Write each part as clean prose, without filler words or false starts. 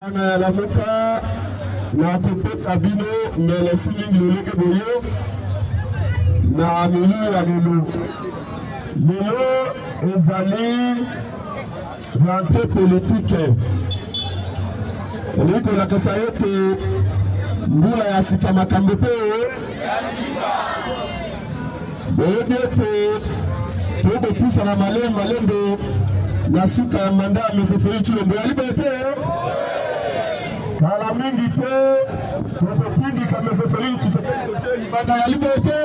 La moka na côté Abino mais le siling le lege boyo na milu ya milu ezali rentrée politique eliko la kasayote mbula ya sika makambo pe boyote tobo pusa na malembe na suka ya manda meseferi chilombo ya liberté Kala mingi te, protokidi kama seferi chisekeli banda ya liberté.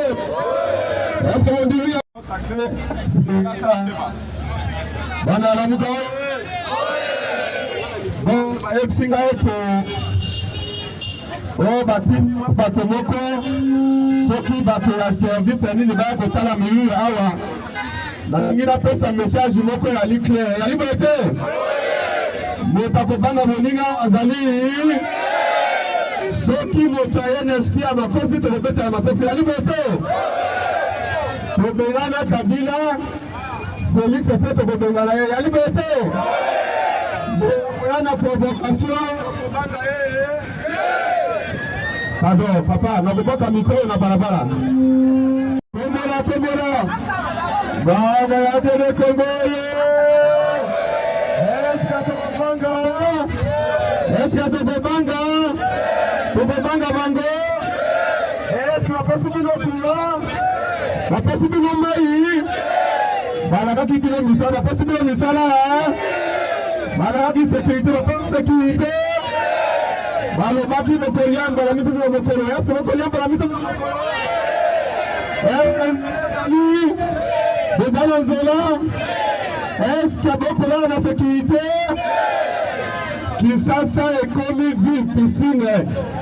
Est-ce que on dit oui sacré? C'est ça. Banda la muka. Bon, epsinga ete. Oh, batini batomoko. Soki bato ya service ni ba ko tala miyu awa. Na ngira pesa message moko ya li clair. Ya liberté. Motakobanga moninga azali soki motayen espia ma profite de beta ma profite ya liberté Kobengana Kabila Félix Epeto Kobengana ya liberté Moyana provocation Pardon papa nakoboka micro na barabara Tombola Baba ya dede Komboye Est-ce que tu peux banga bango? Est-ce que la possibilité la possibilité mai? Balaka qui kilo misala, la possibilité misala. Balaka qui sécurité, la sécurité. Balaka qui me coriandre, la mise sur le coriandre, c'est le coriandre la mise sur le coriandre. Est-ce qu'il y a beaucoup de la sécurité? Kisasa ekomi ville piscine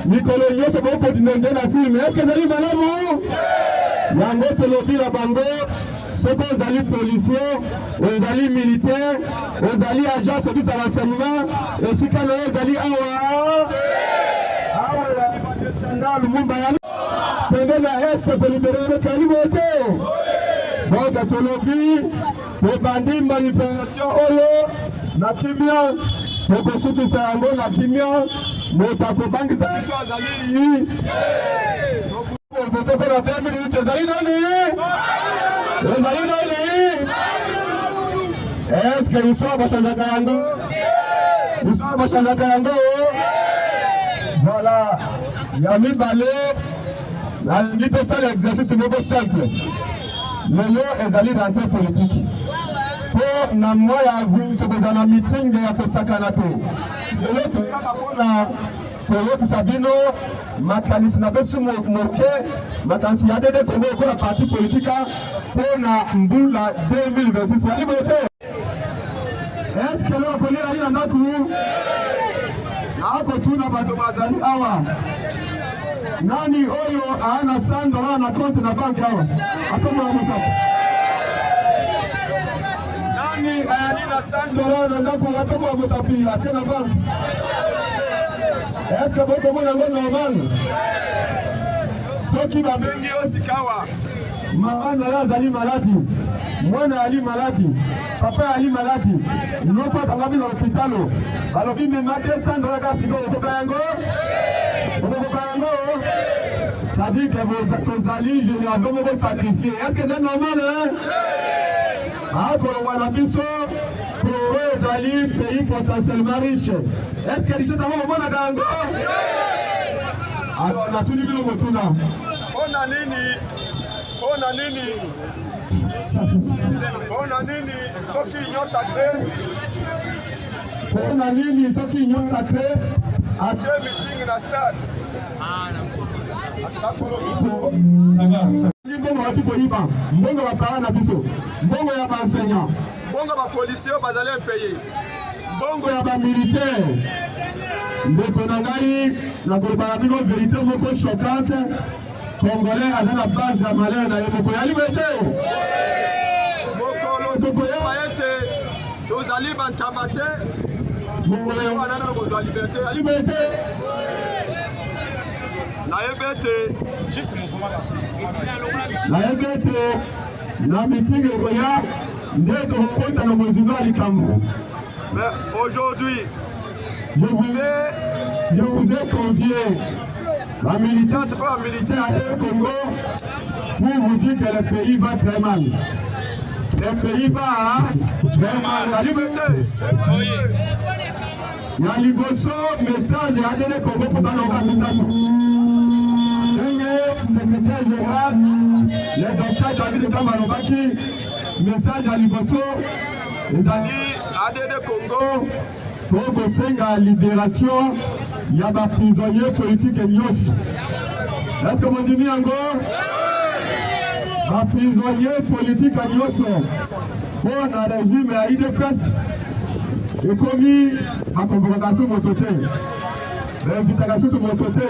mikolo nyonso boko dinende na film est-ce que ezali malamu yango tolobi na bango soki ozali policier ozali militaire ozali agent service ya renseignement esika na yo ezali awa ya lumumba ya pende na este kolibere mekali bote donc tolobi ebandi manifestation oyo na kimia Mokosukisa yango na kimia motakobangisa biso azali Motoko na 2 minutes ezali nani? Est-ce que ils sont bachandaka yango? Ils sont bachandaka yango? Voilà. Yami Balé nalingi tosala exercice moko simple. Lelo ezali rentrée politique. Pour na moya vu to bezana meeting ya kosakana to lelo to na ko sabino makanisi na besu moke makanisi ya dede ko na parti politique pour na mbula 2026 ya liberté. Est-ce que l'on connaît ali na naku hapo tuna bato bazali awa nani oyo ana $100 na compte na bank awa hapo mwa mtaka Ayalina $100 ndako watomo wa mutapila tena bank. Est-ce que boko mwana ngo normal? Soki babengi osikawa. Mama ya zali maladi. Mwana ali maladi. Papa ali maladi. Nopa kangabi na hospitalo. Balobi memate $100 kasi go kokango. Ça dit que vos alliés généralement vont sacrifier. Est-ce que c'est normal hein? Voilà biso pour les alliés pays potentiellement riches. Est-ce que les choses au monde d'Ango? Alors on a tout niveau motuna. On a nini? Soki union sacrée. On a nini soki union sacrée. A Dieu meeting na stade. Mbongo watu koyiba, mbongo wa parents na biso, mbongo ya enseignants, mbongo ba policiers bazali payer, mbongo ya ba militaires. Ndeko na ngai na kolobana bino vérité moko choquante, congolais azana base ya malheur na yemoko ya liberté. Mokolo toko ya bayete, tozali bantamate, mbongo ya wana na ko liberté, ya liberté. La EBT, juste mouvement la EBT, la meeting royale, n'est de rencontre dans le Mozino à Likambo. Mais aujourd'hui, je vous ai convié, la militante ou la militaire ADD Congo, pour vous dire que le pays va très mal. Le pays va très mal. La liberté. La liboso, message ADD Congo pour dans l'organisation. Secrétaire général, le docteur David Kamalobaki, message à liboso, et dans ADD Congo, pour que la libération, il y a des prisonniers politiques et nyos. Est-ce que vous dites encore? Les prisonniers politiques et nyos. Pour le régime à IDPS, et commis la convocation de mon côté, l'invitation sur mon côté.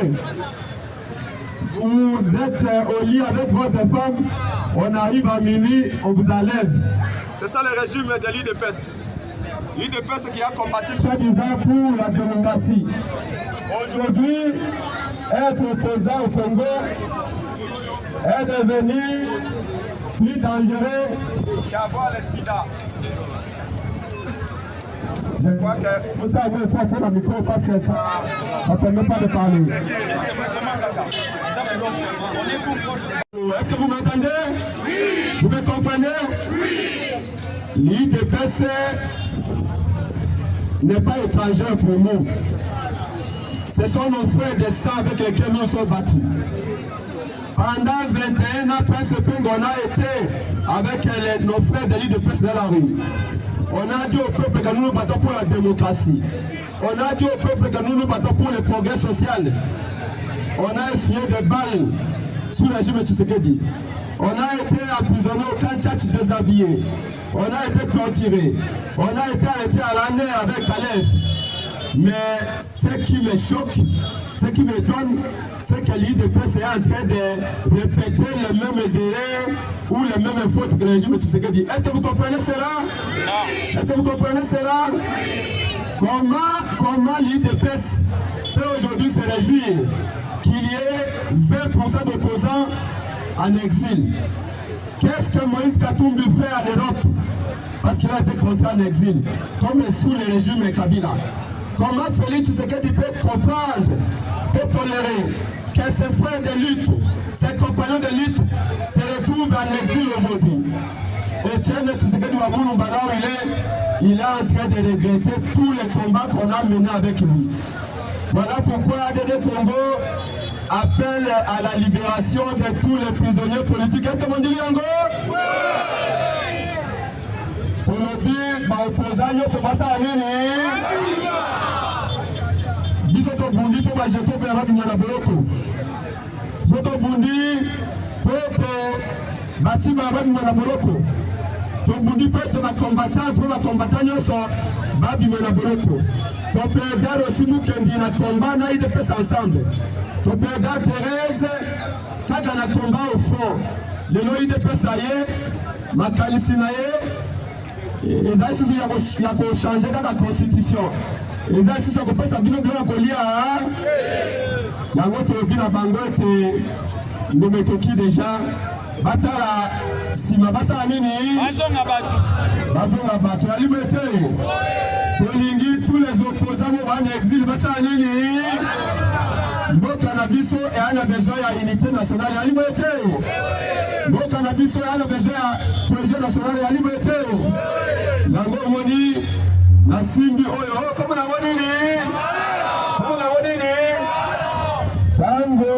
Vous êtes au lit avec votre femme, on arrive à minuit, on vous enlève. C'est ça le régime de l'IDPS. L'IDPS qui a combattu soi-disant pour la démocratie. Aujourd'hui, être opposant au Congo est devenu plus dangereux qu'avoir le sida. Je crois que vous savez, il faut prendre le micro parce que ça ne permet pas de parler. Est-ce que vous m'entendez? Oui. Vous me comprenez? Oui. L'IDPS n'est pas étranger pour nous. Ce sont nos frères de sang avec lesquels nous sommes battus. Pendant 21 ans, on a été avec nos frères de l'IDPS dans la rue. On a dit au peuple que nous nous battons pour la démocratie. On a dit au peuple que nous nous battons pour le progrès social. On a essayé de balles sous le régime Tshisekedi. On a été emprisonné au camp Tchatch déshabillé. On a été torturé. On a été arrêté à la nerf avec Calais. Mais ce qui me choque, ce qui m'étonne, c'est que l'IDPS est en train de répéter les mêmes erreurs ou les mêmes fautes que le régime Tshisekedi. Est-ce que vous comprenez cela? Est-ce que vous comprenez cela? Comment l'IDPS peut aujourd'hui se réjouir qu'il y ait 20% d'opposants en exil? Qu'est-ce que Moïse Katumbi fait en Europe? Parce qu'il a été contraint en exil, comme sous le régime Kabila. Comment Félix Tshisekedi peut comprendre, peut tolérer que ses frères de lutte, ses compagnons de lutte se retrouvent en exil aujourd'hui? Etienne Tshisekedi Wamouloumbara, il est en train de regretter tous les combats qu'on a menés avec lui. Voilà pourquoi ADD Congo appelle à la libération de tous les prisonniers politiques. Est-ce que vous dites Yango? Pour le but, l'opposant, c'est pas ça, Bisoto Bundi pour Bajeko pour Arabi Manaboloko. Bisoto Bundi pour Bati Arabi Manaboloko. Ton Bundi pour être combattant, pour la combattant, sont Babi Manaboloko. Ton père aussi Mukendi na combat, na IDPS ensemble. Ton père Thérèse, quand on a combat au fond, le nom IDPS aye, Makalisi naye, les aïssus y a changé dans la constitution. Les aïssus ont fait ça bien à Kolia. Il y a un autre bien à Bango et nous mettons qui déjà. Batala, si ma basa nini. Bazonga batu. La liberté. Tous les opposants vont en exil. Basa nini. Nos cannabis et un besoin à unité nationale et à liberté. Nos cannabis et un besoin à projet national et à liberté. Lango moni, na simbi oyo, comment na moni ni? Comment na moni ni? Tango,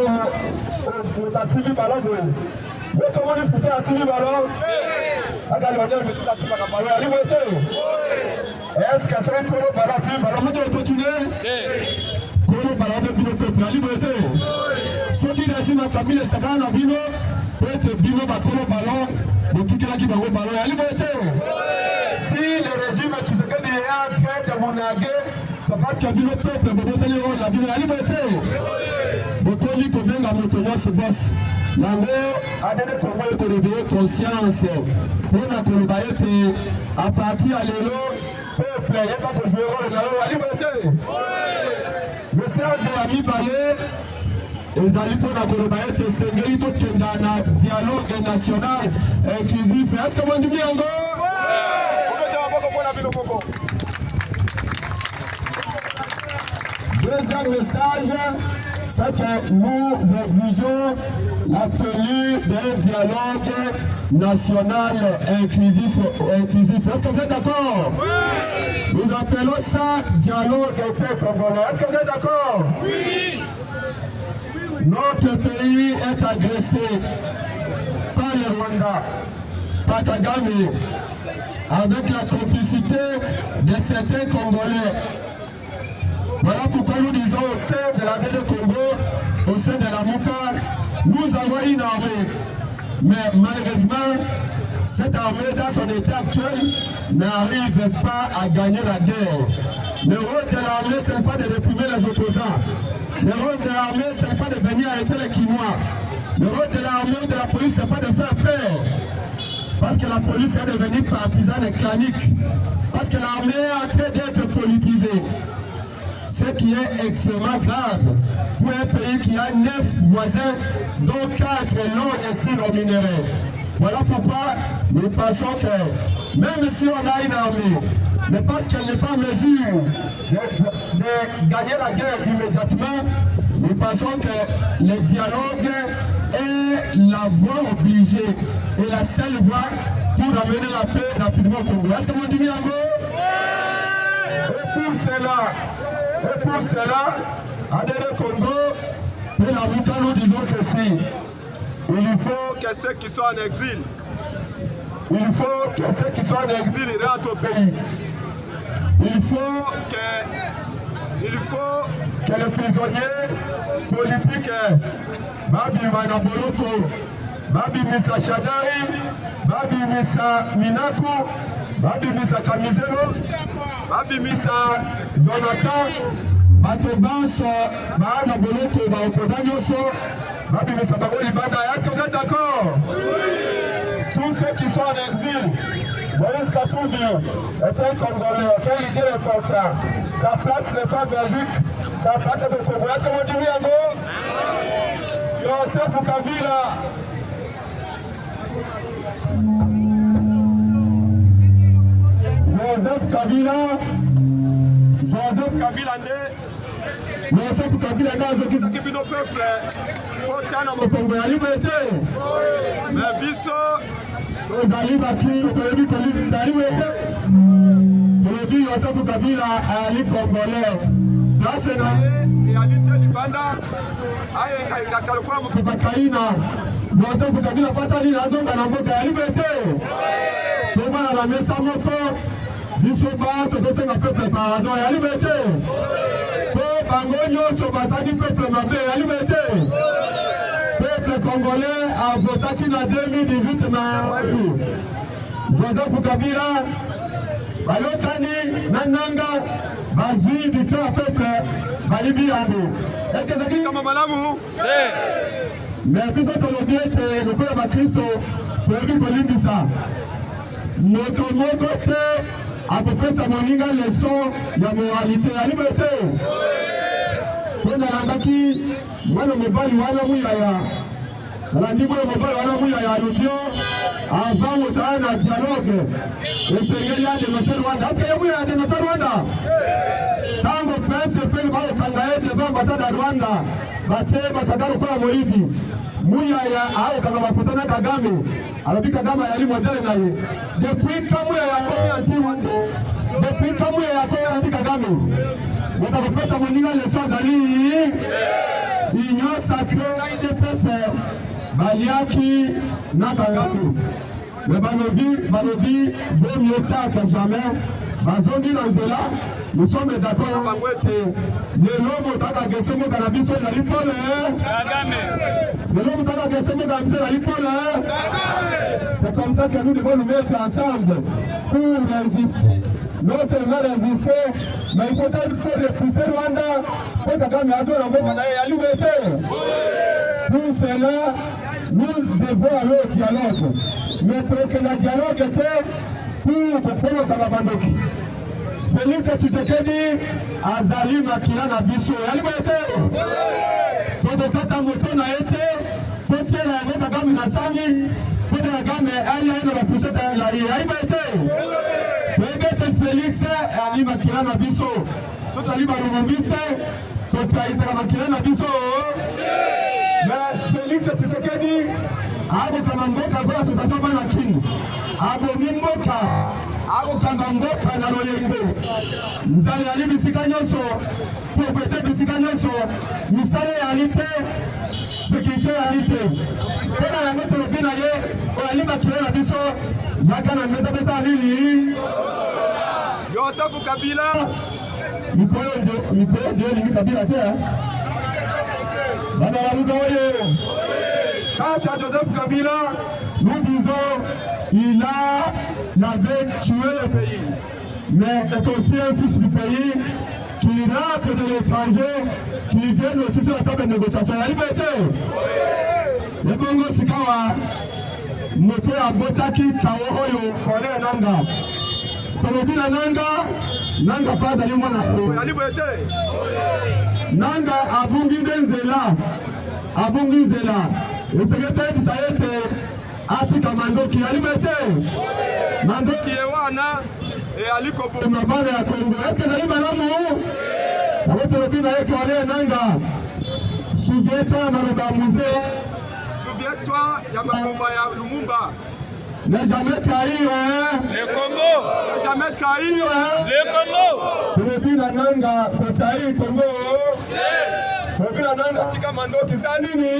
la simbi ballon de. Mais ce moni foutu à simbi ballon. Agali va dire que c'est la simbi ballon à liberté. Est-ce que c'est un colo ballon simbi ballon? Comment tu as continué? Colo ballon de bino peuple à liberté. Ceux qui régiment la famille de Sagan à bino, peut-être bino ba colo ballon, le ticket là qui va au ballon à liberté. Si le régime Tshisekedi est en train de monaguer, ça va que le peuple la liberté. Beaucoup dit combien de montagnes se bosse. L'ango a donné pour réveiller conscience. Pour la colobaïté, à partir à l'élo, peuple, il n'y a pas de jouer la liberté. Message à mi balé. Les alliés pour la colobaïté, c'est un dialogue national inclusif. Est-ce que vous dites bien encore? Deuxième message, c'est que nous exigeons la tenue d'un dialogue national inclusif. Est-ce que vous êtes d'accord? Oui. Nous appelons ça dialogue intercongolais. Est-ce que vous êtes d'accord? Oui. Notre pays est agressé par le Rwanda, par Kagame, avec la complicité de certains Congolais. Voilà pourquoi nous disons au sein de la baie de Congo, au sein de la Mouka, nous avons une armée. Mais malheureusement, cette armée dans son état actuel n'arrive pas à gagner la guerre. Le rôle de l'armée, ce n'est pas de réprimer les opposants. Le rôle de l'armée, ce n'est pas de venir arrêter les Kinois. Le rôle de l'armée ou de la police, ce n'est pas de faire peur. Parce que la police est devenue partisane et clanique. Parce que l'armée est en train d'être politisée. Ce qui est extrêmement grave pour un pays qui a 9 voisins, dont 4 longs et 6 non minéraux. Voilà pourquoi nous pensons que même si on a une armée, mais parce qu'elle n'est pas en mesure de gagner la guerre immédiatement, nous pensons que le dialogue est la voie obligée et la seule voie pour amener la paix rapidement au Congo. Est-ce que vous dites bien? Et pour cela, à Dede Congo, et la Mouka, nous disons ceci. Il faut Que ceux qui sont en exil, rentrent au pays. Il faut que les prisonniers politiques, Babi Manaboloko, Babi Misa Shadari, Babi Misa Minaku, Babi Misa Kamizelo, Babi Misa Jonathan, bato banso baana boloko ba opposant nyonso Babi Misa Bagoli Banda. Est-ce que vous êtes d'accord? Tous ceux qui sont en exil, Moïse Katumbi est un Congolais, un leader important. Sa place n'est pas Belgique, sa place est au Congo. Est-ce que vous dites Yango? Joseph Kabila. Joseph Kabila nde Joseph Kabila nde qui nos peuples autant na mokongo ya liberté. Mais biso ozali baki oyebi kolibisa ya liberté. Olobi Joseph Kabila ali Congolais. Grâce na ye ali te libanda aye kakalokola mokibakaina Joseph Kabila pasali nazonga na mboka ya liberté. Tobana na mesa moko biso bato tosenga peuple pardon ya liberté. Po bango nyonso bazali peuple mabe ya liberté. Peuple congolais a voté na 2018 na Joseph Kabila balotani na nanga bazwi bika peuple balibi yango. Ekezaki kama malamu? Mais biso tolobi ete lokola bakristo toyebi kolimbisa moto moko te akopesa moninga leson ya moralité ya liberté. Po nalandaki mwana mobali wana muyaya nalandi mwana mobali wana muyaya alobio avant motaa na dialogue esengeli adenonse Rwanda. Ase ye muyaya adenonse Rwanda ntango prince efeli baokanga ye devant ambassade ya Rwanda batie bakanga lokola moyibi muyaya aokanga bafoto na Kagame alobi Kagame ayali modele na ye depuis ka muyaya akomi anti Rwanda depuis ka muyaya akomi anti Kagame moto akopesa moninga leso azali union sacré na UDPS baliaki na Kagame. Mais balobi vaut mieux tard que jamais. Bazongi na nzela. Nous sommes d'accord bango ete lelo moto akagese moka na biso ezali pole Kagame. Lelo moto akagese moka na biso ezali pole Kagame. C'est comme ça que nous devons nous mettre ensemble pour résister. Non seulement résister, mais il faut repousser Rwanda pour Kagame azo na mboka na ye ya liberté. Pour cela, nous devons aller au dialogue. Mais pour que le dialogue était pour Kopolo Kalabandoki. Félix Tshisekedi azali makila na biso ya liberté. Pour kata moto na ete, pour tirer la nota Kagame na sangi, pour Kagame ali na bafusheta la liberté. Pour que Félix ali makila na biso. Sota ali barumbiste, totaisa kama kilema biso na Felix Tshisekedi abo kama mboka kwa association bana king abo ni mboka abo kama mboka na loyengo nzali ali bisika nyonso propriété bisika nyonso misale ya alite sécurité ya alite pona yango tolobi na ye oyalima kilema biso yaka na meza alili Joseph Kabila Mikoyo ndio ni Kabila tena. Badala Mugaoye. Quand Joseph Kabila, nous disons, il avait tué le pays. Mais c'est aussi un fils du pays qui rentre de l'étranger, qui vient aussi sur la table de négociation. La liberté. Le Bongo Sikawa, moto ya Botaki, Kawo Oyo, Kone Nanga. Tolobina Nanga pas d'aller moi la liberté. Nanga abungi nzela. Le secrétaire du Saïte Afrika Mandoki la liberté. Mandoki Ewana et Ali Kobo. Le mabane ya Congo. Est-ce que d'aller malamu? La tolobina Kone Nanga. Souviens-toi Maloba Musée. Souviens-toi Yamamomba ya Lumumba. Ne jamais trahir, hein? Le Congo! Ne jamais trahir, hein? Le Congo! Tolobi na Nanga, kotahi Congo! Tolobi na Nanga, tika Mandoki zanini!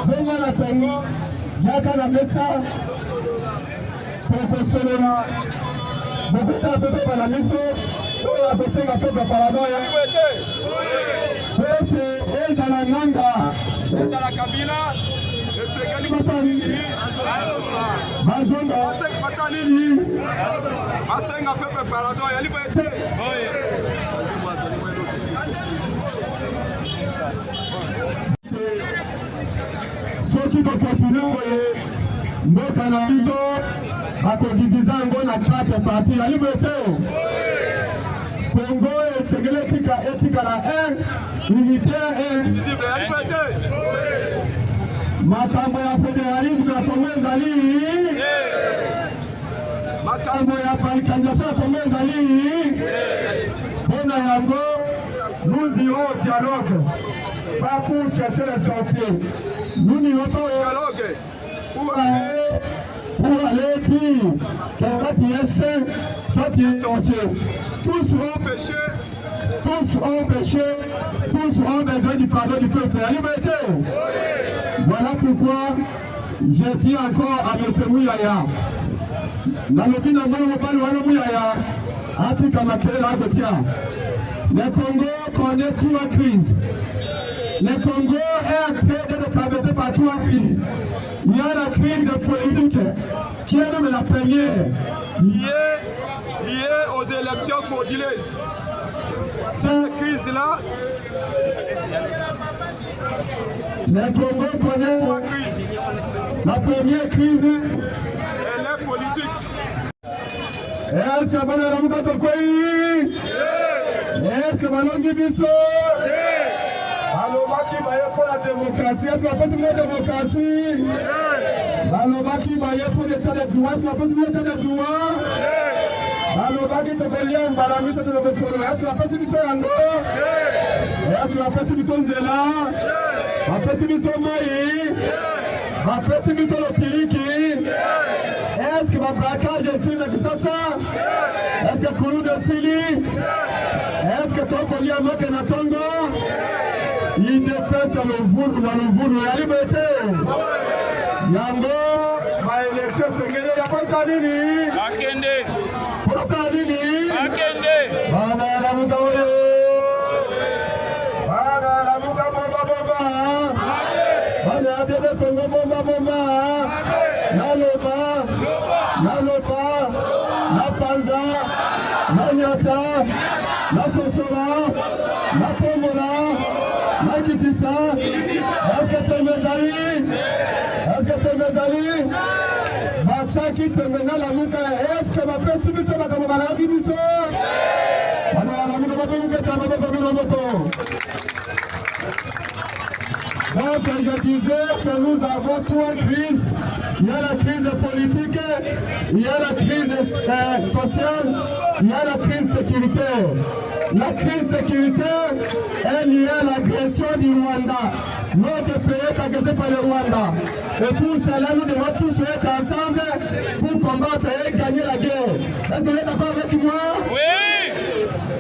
Zonga na Congo, yaka na mesa, professionnel, bokota pepe bala miso, oya kosenga pepe paranoia. Pepe, eza na Nanga, eza na Kabila, Masenga pepe parado ya liberté. Soki continue mboka na biso bakodiviza ngo na 4 parties ya liberté. Congo esengeli etika na 1 unitaire et visible ya liberté. Makambo ya fédéralisme ya Congo ezali makambo ya balkanisation ya Congo ezali mpona yango nous irons au dialogue pas pour chercher l'essentiel nous n'irons pas au dialogue pour aller dire que toi tu es saint, toi tu es essentiel. Tous ont péché, tous ont besoin du pardon du peuple. La liberté. Voilà pourquoi je dis encore à M. Mouyaya. Nalobi na mwana mobali wana Mouyaya atika makelele akotia. Le Congo connaît 3 crises. Le Congo est en train de traverser par 3 crises. Il y a la crise politique qui est même la première. Liée aux élections frauduleuses. Cette crise-là, le Congo connaît 3 crises. La première crise, elle est politique. Est-ce que Banana Moubato Koyi? Est-ce que Banongi Bisso? Balobaki Baye pour la démocratie. Est-ce que la possibilité de démocratie? Balobaki Baye pour l'état de droit. Est-ce que la possibilité de droit? Balobaki Tobelian Balami c'est le retour. Est-ce que la possibilité Yango? Est-ce que la possibilité Nzela? La possibilité Maï? La possibilité Lopiliki? Est-ce que ma braquage est sur le Bissassa? Est-ce que Koulou de Sili? Est-ce que Tokoli Amoke Natongo? Il dépasse le voulu dans le voulu. La liberté. Yango, ma élection c'est gagné. Y'a pas ça nini? Akende. Pour ça nini? Akende. Bana la Mugaoye. Bana la Muga bomba bomba. Bana Adede Congo bomba bomba. Naloba. Naloba. Na Panza. Na Nyata. Na Sosola. Na Pomola. Na Kitissa. Est-ce que tu me Est-ce que tu me Bachaki te mena la muka. Est-ce que ma petite biso ma comme maladi biso? Alors la muka ba muka ta ba moto. Donc je disais que nous avons 3 crises. Il y a la crise politique, il y a la crise sociale, il y a la crise sécuritaire. La crise sécuritaire est liée à l'agression du Rwanda. Notre pays est agressé par le Rwanda. Et pour cela, nous devons tous être ensemble pour combattre et gagner la guerre. Est-ce que vous êtes d'accord avec moi? Oui!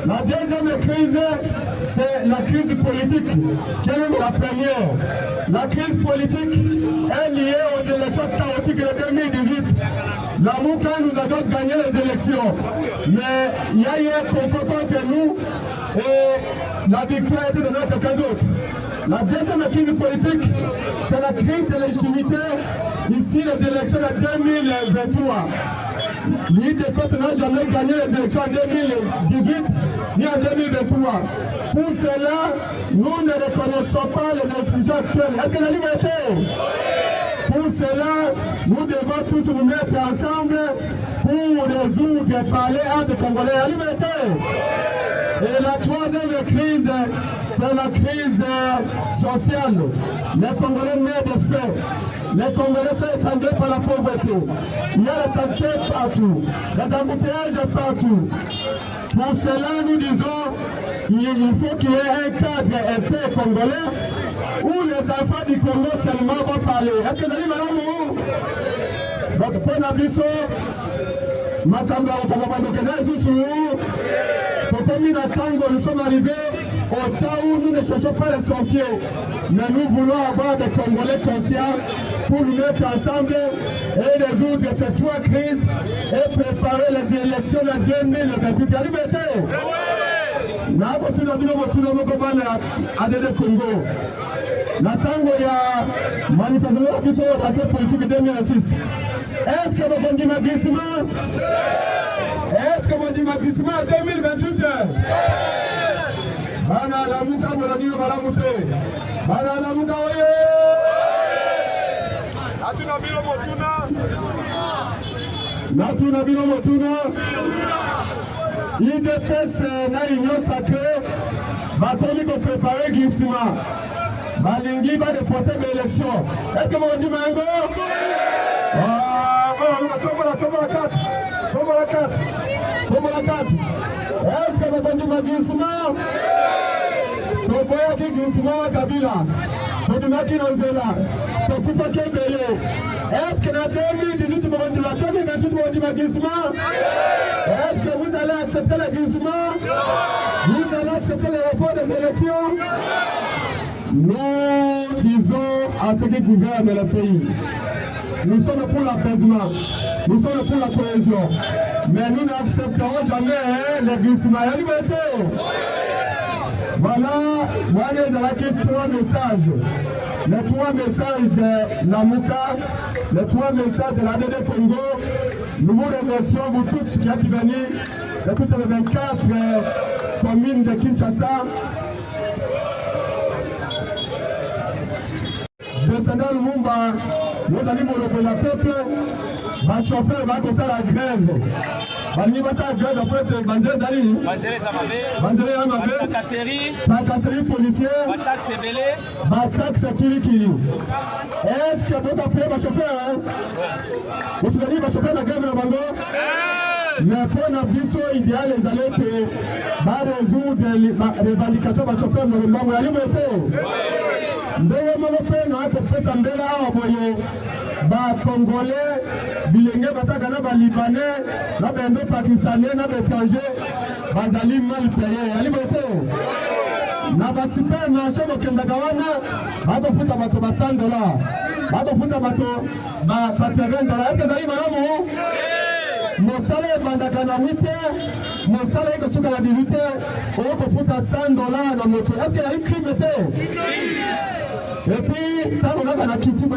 La deuxième crise, c'est la crise politique, qui est la première. La crise politique est liée aux élections chaotiques de 2018. La Mouka nous a donc gagné les élections. Mais il y a eu un complot contre nous et la victoire est de notre quelqu'un d'autre. La deuxième crise politique, c'est la crise de légitimité. Ici, les élections de 2023. L'IDPS n'a jamais gagné les élections en 2018 ni en 2023. Pour cela, nous ne reconnaissons pas les institutions actuelles. Est-ce que la liberté? Pour cela, nous devons tous nous mettre ensemble pour résoudre et parler entre Congolais. La liberté. Et la troisième crise, c'est la crise sociale. Les Congolais meurent de faim. Les Congolais sont étranglés par la pauvreté. Il y a la santé partout, les embouteillages partout. Pour cela, nous disons qu'il faut qu'il y ait un cadre inter-congolais où les enfants du Congo seulement vont parler. Est-ce que vous allez madame? Donc, pour Nabiso, Matamba, nous sommes arrivés au temps où nous ne cherchons pas les sorciers, mais nous voulons avoir des Congolais conscients pour nous mettre ensemble et résoudre ces trois crises et préparer les élections de 2028. La liberté! Politique 2006. Est-ce que vous avez un glissement? Est-ce que vous avez un glissement en 2028? Bana la muka mwanadiyo malamute. Bana la muka oye! Natuna bilo motuna. Natuna bilo motuna. IDPS na union sacrée. Batomi ko préparer glissement. Balingi va déporter l'élection. Est-ce que vous avez dit mango? Ah, tombe la 4. Tombe la 4. Tombe la 4. Est-ce que vous avez dit glissement? Toboya ki glissement Kabila. Todumaki Nzela. Tokufa Kembele. Est-ce que dans 2018 vous avez dit la 2028 vous avez dit glissement? Est-ce que vous allez accepter le glissement? Vous allez accepter le report des élections? Nous disons à ceux qui gouvernent le pays, nous sommes pour l'apaisement, nous sommes pour la cohésion, mais nous n'accepterons jamais les glissements. La liberté. Voilà, moi j'ai trois messages. Les trois messages de la Mouka, les trois messages de la DD Congo. Nous vous remercions, vous tous qui êtes venus de toutes les 24 communes de Kinshasa. Descendant le Mumba, nous allons la peuple, ma chauffeur va faire la grève. Bani basa grève après Banzé Zali. Banzé Amabe. Bakaseri policier. Batak Sebele. Batak Sekirikiri. Est-ce que vous appelez ma chauffeur? Vous savez ma chauffeur la grève de Bango? Mais pour notre idéal, les allées que résoudre les revendications de ma chauffeur dans le Bango. La liberté. Ndenge moko pe na kopesa mbela awa boye ba Congolais bilenge basaka na ba Libanais na bendo Pakistanais na étranger bazali mal payé ya liberté na ba super marché bokendaka wana bafuta bato ba $100 bafuta bato ba $80. Est-ce que zali malamu? Mosala ebandaka na 8h, mosala ekosuka na 18h, okofuta $100 na moto. Est-ce que y a une crime? Et puis, quand on a la Kiti, on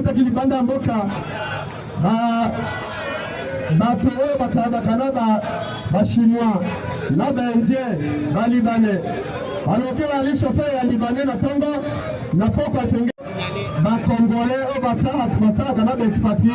a dit Banda Mboka, Chinois, Indien, Libanais. Alors que les chauffeurs libanais n'ont pas Congolais, expatriés.